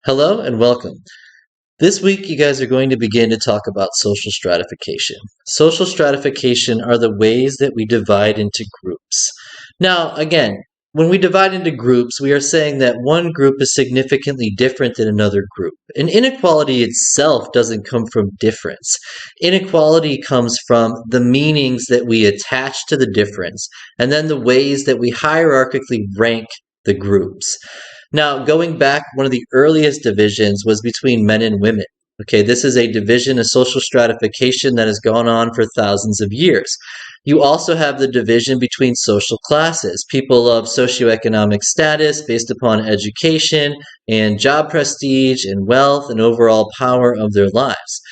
Hello and welcome. This week, you guys are going to begin to talk about social stratification. Social stratification are the ways that we divide into groups. Now, again, when we divide into groups, we are saying that one group is significantly different than another group. And inequality itself doesn't come from difference. Inequality comes from the meanings that we attach to the difference, and then the ways that we hierarchically rank the groups. Now, going back, one of the earliest divisions was between men and women. Okay, this is a division, a social stratification that has gone on for thousands of years. You also have the division between social classes, people of socioeconomic status based upon education and job prestige and wealth and overall power of their lives.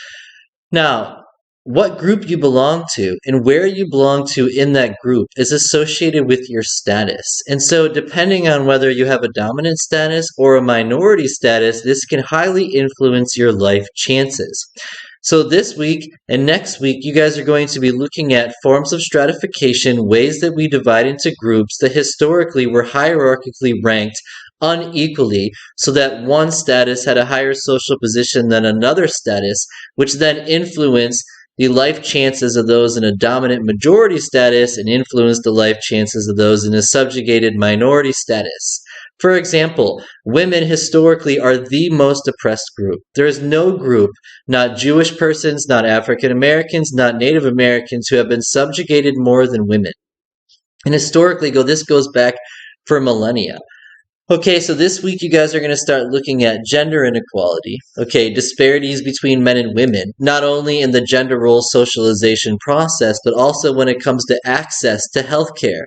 Now, what group you belong to and where you belong to in that group is associated with your status. And so, depending on whether you have a dominant status or a minority status, this can highly influence your life chances. So, this week and next week, you guys are going to be looking at forms of stratification, ways that we divide into groups that historically were hierarchically ranked unequally, so that one status had a higher social position than another status, which then influenced the life chances of those in a dominant majority status and influenced the life chances of those in a subjugated minority status. For example, women historically are the most oppressed group. There is no group, not Jewish persons, not African Americans, not Native Americans, who have been subjugated more than women. And historically, this goes back for millennia. Okay, so this week you guys are going to start looking at gender inequality, okay, disparities between men and women, not only in the gender role socialization process, but also when it comes to access to healthcare,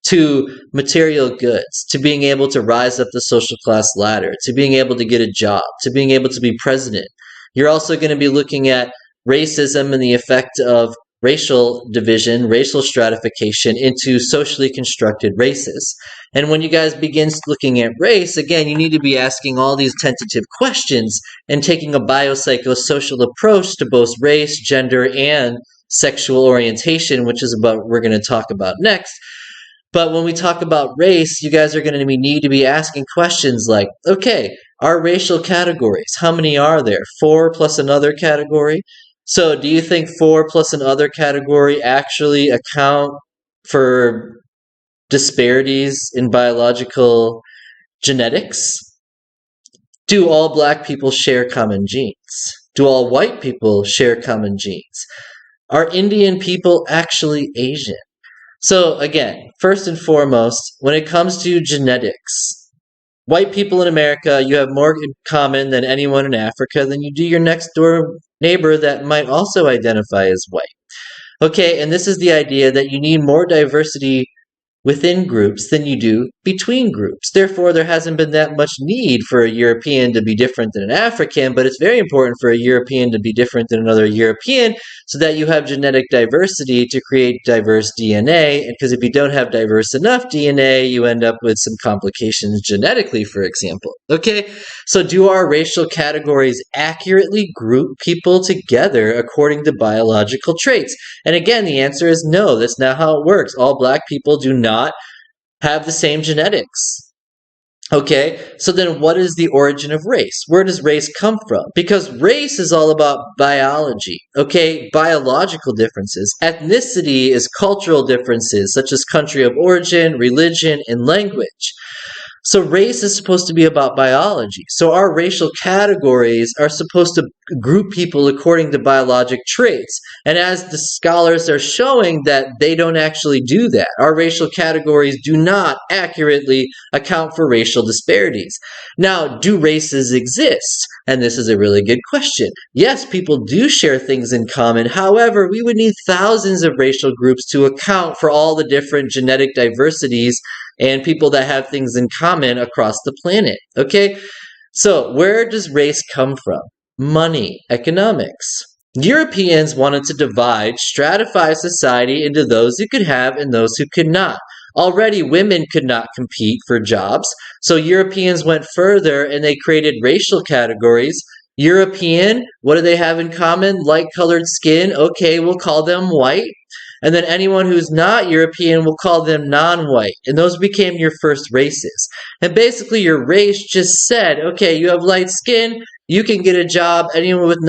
to material goods, to being able to rise up the social class ladder, to being able to get a job, to being able to be president. You're also going to be looking at racism and the effect of racial division, racial stratification into socially constructed races. And when you guys begin looking at race, again, you need to be asking all these tentative questions and taking a biopsychosocial approach to both race, gender, and sexual orientation, which is about what we're going to talk about next. But when we talk about race, you guys are going to need to be asking questions like, okay, our racial categories, how many are there? 4 plus another category? So do you think 4 plus another category actually account for disparities in biological genetics? Do all black people share common genes? Do all white people share common genes? Are Indian people actually Asian? So again, first and foremost, when it comes to genetics, white people in America, you have more in common than anyone in Africa than you do your next door neighbor that might also identify as white. Okay, and this is the idea that you need more diversity within groups than you do between groups. Therefore, there hasn't been that much need for a European to be different than an African, but it's very important for a European to be different than another European so that you have genetic diversity to create diverse DNA. Because if you don't have diverse enough DNA, you end up with some complications genetically, for example. Okay, so do our racial categories accurately group people together according to biological traits? And again, the answer is no, that's not how it works. All black people do not have the same genetics. Okay, so then what is the origin of race? Where does race come from? Because race is all about biology, okay? Biological differences. Ethnicity is cultural differences, such as country of origin, religion, and language. So race is supposed to be about biology. So our racial categories are supposed to group people according to biologic traits. And as the scholars are showing that they don't actually do that. Our racial categories do not accurately account for racial disparities. Now, do races exist? And this is a really good question. Yes, people do share things in common. However, we would need thousands of racial groups to account for all the different genetic diversities and people that have things in common across the planet. Okay, so where does race come from? Money, economics. Europeans wanted to stratify society into those who could have and those who could not. Already, women could not compete for jobs, so Europeans went further and they created racial categories. European, what do they have in common? Light-colored skin. Okay, we'll call them white. And then anyone who's not European, we'll call them non-white. And those became your first races. And basically your race just said, okay, you have light skin, you can get a job. Anyone with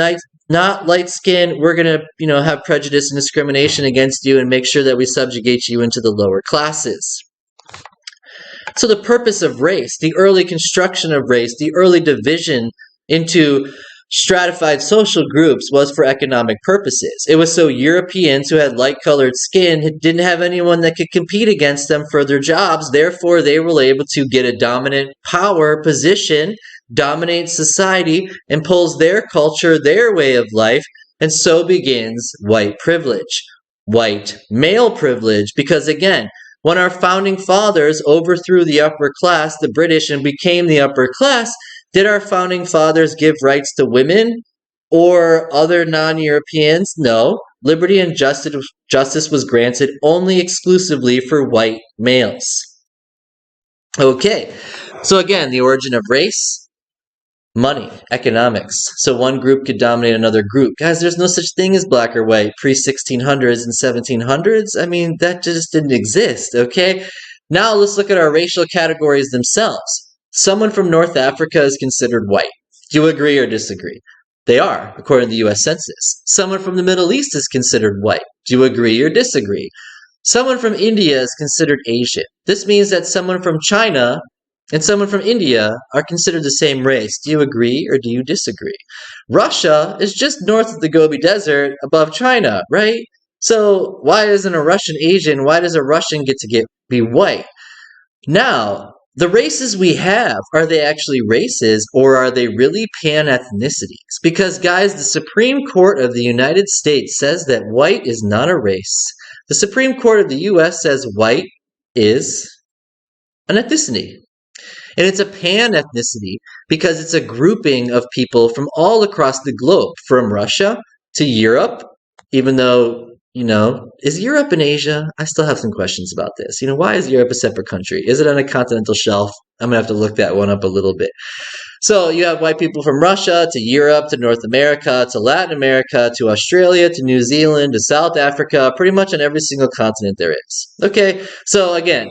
not light skin, we're going to, have prejudice and discrimination against you and make sure that we subjugate you into the lower classes. So the purpose of race, the early construction of race, the early division into stratified social groups was for economic purposes. It was so Europeans who had light-colored skin didn't have anyone that could compete against them for their jobs. Therefore, they were able to get a dominant power position, dominate society, impose their culture, their way of life, and so begins white privilege, white male privilege, because again, when our founding fathers overthrew the upper class, the British, and became the upper class, did our founding fathers give rights to women or other non-Europeans? No. Liberty and justice was granted only exclusively for white males. Okay, so again, the origin of race, money, economics. So one group could dominate another group. Guys, there's no such thing as black or white pre-1600s and 1700s. I mean, that just didn't exist, okay? Now let's look at our racial categories themselves. Someone from North Africa is considered white. Do you agree or disagree? They are, according to the U.S. Census. Someone from the Middle East is considered white. Do you agree or disagree? Someone from India is considered Asian. This means that someone from China and someone from India are considered the same race. Do you agree or do you disagree? Russia is just north of the Gobi Desert above China, right? So why isn't a Russian Asian? Why does a Russian get to be white? Now, the races we have, are they actually races or are they really pan-ethnicities? Because guys, the Supreme Court of the United States says that white is not a race. The Supreme Court of the U.S. says white is an ethnicity. And it's a pan-ethnicity because it's a grouping of people from all across the globe, from Russia to Europe, even though, is Europe in Asia? I still have some questions about this. Why is Europe a separate country? Is it on a continental shelf? I'm going to have to look that one up a little bit. So you have white people from Russia to Europe to North America to Latin America to Australia to New Zealand to South Africa, pretty much on every single continent there is. Okay, so again,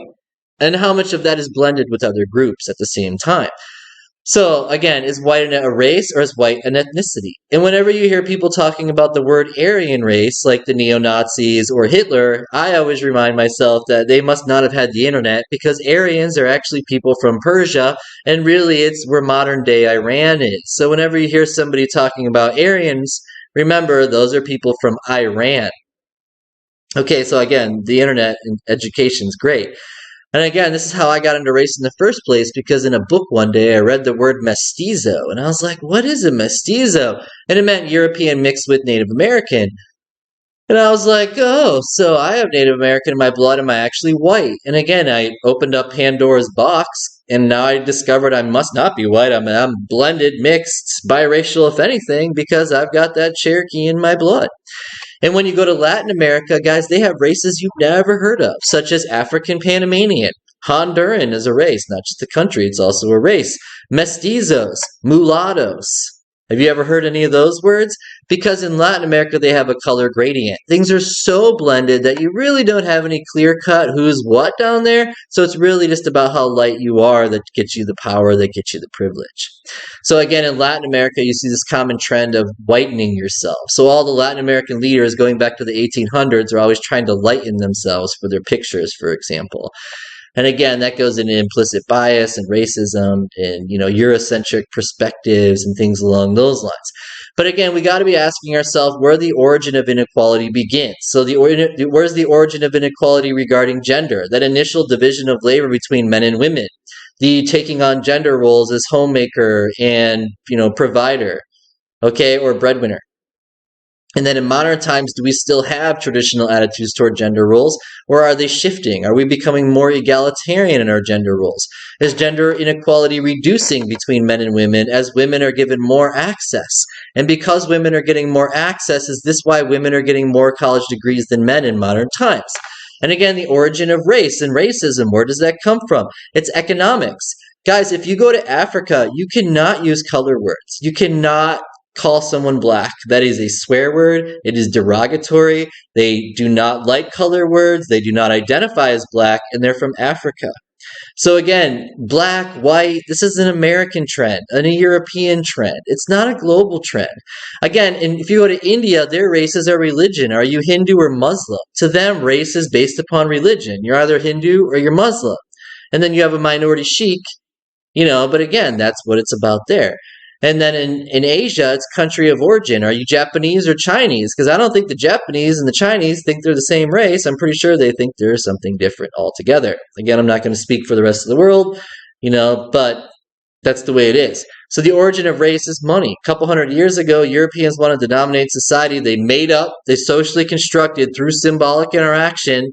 and how much of that is blended with other groups at the same time. So again, is white a race or is white an ethnicity? And whenever you hear people talking about the word Aryan race, like the neo-Nazis or Hitler, I always remind myself that they must not have had the internet, because Aryans are actually people from Persia, and really it's where modern-day Iran is. So whenever you hear somebody talking about Aryans, remember those are people from Iran. Okay, so again, the internet and education is great. And again, this is how I got into race in the first place, because in a book one day I read the word mestizo, and I was like, what is a mestizo? And it meant European mixed with Native American. And I was like, oh, so I have Native American in my blood, am I actually white? And again, I opened up Pandora's box, and now I discovered I must not be white. I'm blended, mixed, biracial, if anything, because I've got that Cherokee in my blood. And when you go to Latin America, guys, they have races you've never heard of, such as African Panamanian. Honduran is a race, not just a country, it's also a race. Mestizos, mulattoes. Have you ever heard any of those words? Because in Latin America, they have a color gradient. Things are so blended that you really don't have any clear cut who's what down there. So it's really just about how light you are that gets you the power, that gets you the privilege. So again, in Latin America, you see this common trend of whitening yourself. So all the Latin American leaders going back to the 1800s are always trying to lighten themselves for their pictures, for example. And again, that goes into implicit bias and racism and, Eurocentric perspectives and things along those lines. But again, we got to be asking ourselves where the origin of inequality begins. So where's the origin of inequality regarding gender? That initial division of labor between men and women. The taking on gender roles as homemaker and, provider, okay, or breadwinner. And then in modern times, do we still have traditional attitudes toward gender roles, or are they shifting? Are we becoming more egalitarian in our gender roles? Is gender inequality reducing between men and women as women are given more access? And because women are getting more access, is this why women are getting more college degrees than men in modern times? And again, the origin of race and racism, where does that come from? It's economics. Guys, if you go to Africa, you cannot use color words. You cannot call someone black. That is a swear word. It is derogatory. They do not like color words. They do not identify as black, and they're from Africa. So again, black, white, this is an American trend and a European trend. It's not a global trend. Again, and if you go to India, their races are religion. Are you Hindu or Muslim? To them, race is based upon religion. You're either Hindu or you're Muslim. And then you have a minority Sikh, but again, that's what it's about there. And then in Asia, it's country of origin. Are you Japanese or Chinese? Because I don't think the Japanese and the Chinese think they're the same race. I'm pretty sure they think there's something different altogether. Again, I'm not going to speak for the rest of the world, but that's the way it is. So the origin of race is money. A couple hundred years ago, Europeans wanted to dominate society. They made up, they socially constructed through symbolic interaction,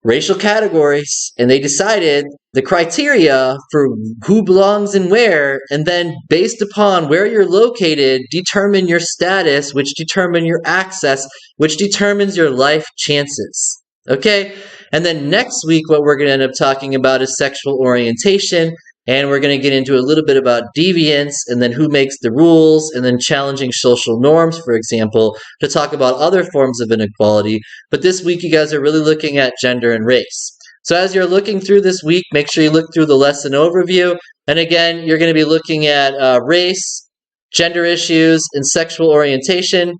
racial categories, and they decided the criteria for who belongs and where, and then based upon where you're located, determine your status, which determine your access, which determines your life chances. And then next week, what we're going to end up talking about is sexual orientation, and we're going to get into a little bit about deviance, and then who makes the rules, and then challenging social norms, for example, to talk about other forms of inequality. But this week, you guys are really looking at gender and race. So as you're looking through this week, make sure you look through the lesson overview. And again, you're going to be looking at race, gender issues, and sexual orientation.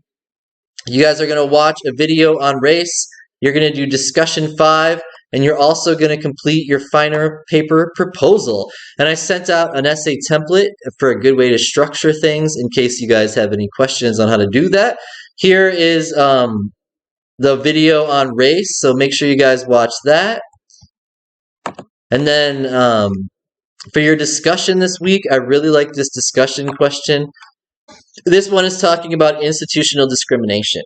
You guys are going to watch a video on race. You're going to do discussion 5. And you're also going to complete your finer paper proposal. And I sent out an essay template for a good way to structure things in case you guys have any questions on how to do that. Here is the video on race, so make sure you guys watch that. And then for your discussion this week, I really like this discussion question. This one is talking about institutional discrimination.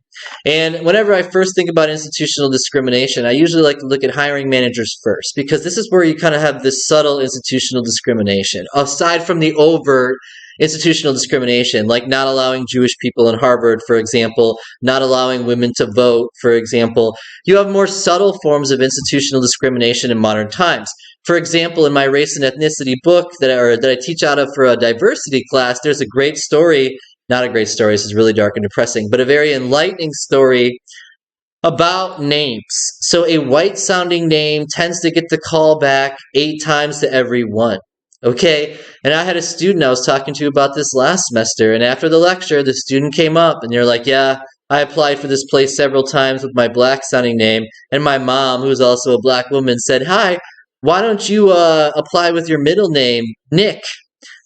And whenever I first think about institutional discrimination, I usually like to look at hiring managers first, because this is where you kind of have this subtle institutional discrimination. Aside from the overt institutional discrimination, like not allowing Jewish people in Harvard, for example, not allowing women to vote, for example, you have more subtle forms of institutional discrimination in modern times. For example, in my race and ethnicity book that I teach out of for a diversity class, there's a great story. Not a great story, this is really dark and depressing, but a very enlightening story about names. So a white-sounding name tends to get the call back 8 times to every 1. And I had a student I was talking to about this last semester, and after the lecture, the student came up, and they're like, yeah, I applied for this place several times with my black-sounding name, and my mom, who's also a black woman, said, hi, why don't you apply with your middle name, Nick?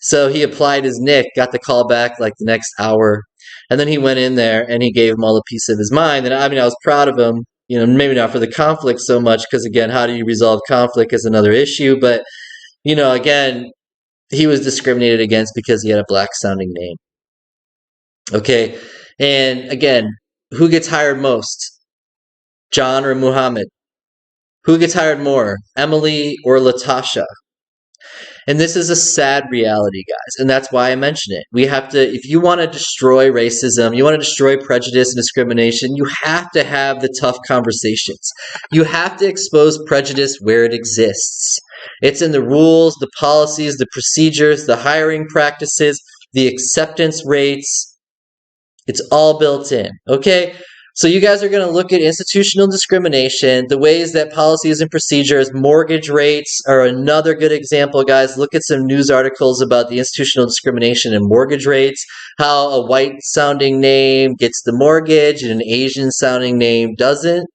So he applied as Nick, got the call back like the next hour, and then he went in there and he gave them all a piece of his mind. And I was proud of him, maybe not for the conflict so much, because again, how do you resolve conflict is another issue. But, again, he was discriminated against because he had a black sounding name. And again, who gets hired most? John or Muhammad? Who gets hired more? Emily or Latasha? And this is a sad reality, guys, and that's why I mention it. We have to, if you want to destroy racism, you want to destroy prejudice and discrimination, you have to have the tough conversations. You have to expose prejudice where it exists. It's in the rules, the policies, the procedures, the hiring practices, the acceptance rates. It's all built in, So you guys are going to look at institutional discrimination, the ways that policies and procedures, mortgage rates are another good example, guys. Look at some news articles about the institutional discrimination in mortgage rates, how a white-sounding name gets the mortgage and an Asian-sounding name doesn't.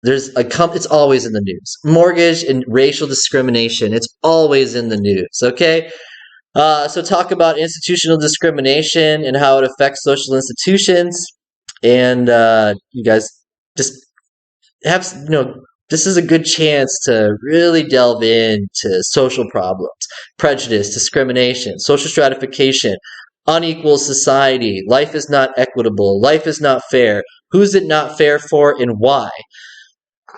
It's always in the news. Mortgage and racial discrimination, it's always in the news, So talk about institutional discrimination and how it affects social institutions. And you guys just have, this is a good chance to really delve into social problems, prejudice, discrimination, social stratification, unequal society, life is not equitable, life is not fair, who's it not fair for and why?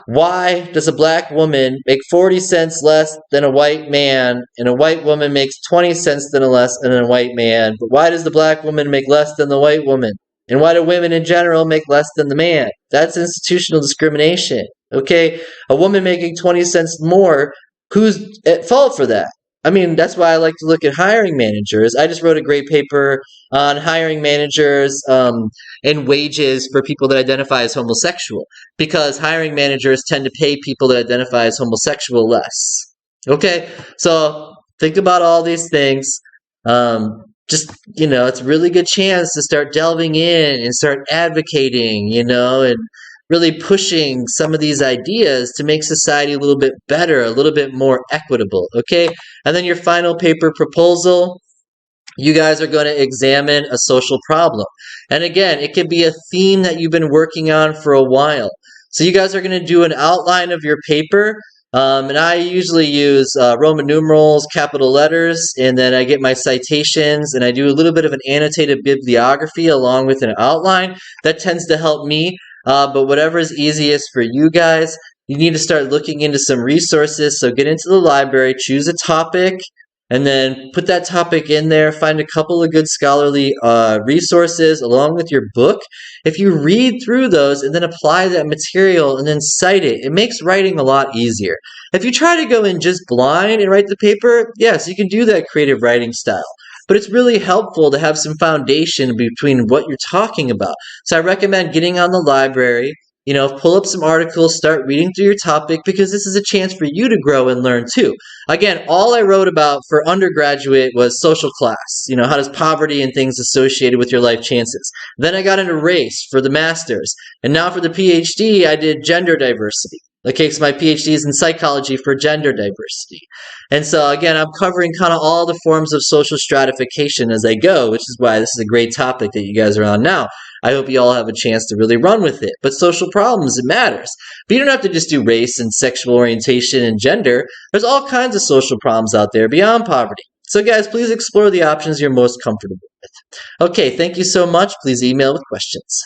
Why does a black woman make 40 cents less than a white man, and a white woman makes 20 cents less than a white man, but why does the black woman make less than the white woman? And why do women in general make less than the man? That's institutional discrimination, A woman making 20 cents more, who's at fault for that? I mean, that's why I like to look at hiring managers. I just wrote a great paper on hiring managers and wages for people that identify as homosexual, because hiring managers tend to pay people that identify as homosexual less. Okay, so think about all these things. Just, it's a really good chance to start delving in and start advocating, and really pushing some of these ideas to make society a little bit better, a little bit more equitable. Okay, and then your final paper proposal, you guys are going to examine a social problem. And again, it could be a theme that you've been working on for a while. So you guys are going to do an outline of your paper. And I usually use Roman numerals, capital letters, and then I get my citations and I do a little bit of an annotated bibliography along with an outline. That tends to help me. But whatever is easiest for you guys, you need to start looking into some resources. So get into the library, choose a topic, and then put that topic in there. Find a couple of good scholarly resources along with your book. If you read through those and then apply that material and then cite it, it makes writing a lot easier. If you try to go in just blind and write the paper, yes, you can do that creative writing style. But it's really helpful to have some foundation between what you're talking about. So I recommend getting on the library, pull up some articles, start reading through your topic, because this is a chance for you to grow and learn too. Again, all I wrote about for undergraduate was social class. How does poverty and things associated with your life chances? Then I got into race for the master's. And now for the PhD, I did gender diversity. Okay, so my PhD is in psychology for gender diversity. And so again, I'm covering kind of all the forms of social stratification as I go, which is why this is a great topic that you guys are on now. I hope you all have a chance to really run with it. But social problems, it matters. But you don't have to just do race and sexual orientation and gender. There's all kinds of social problems out there beyond poverty. So guys, please explore the options you're most comfortable with. Okay, thank you so much. Please email with questions.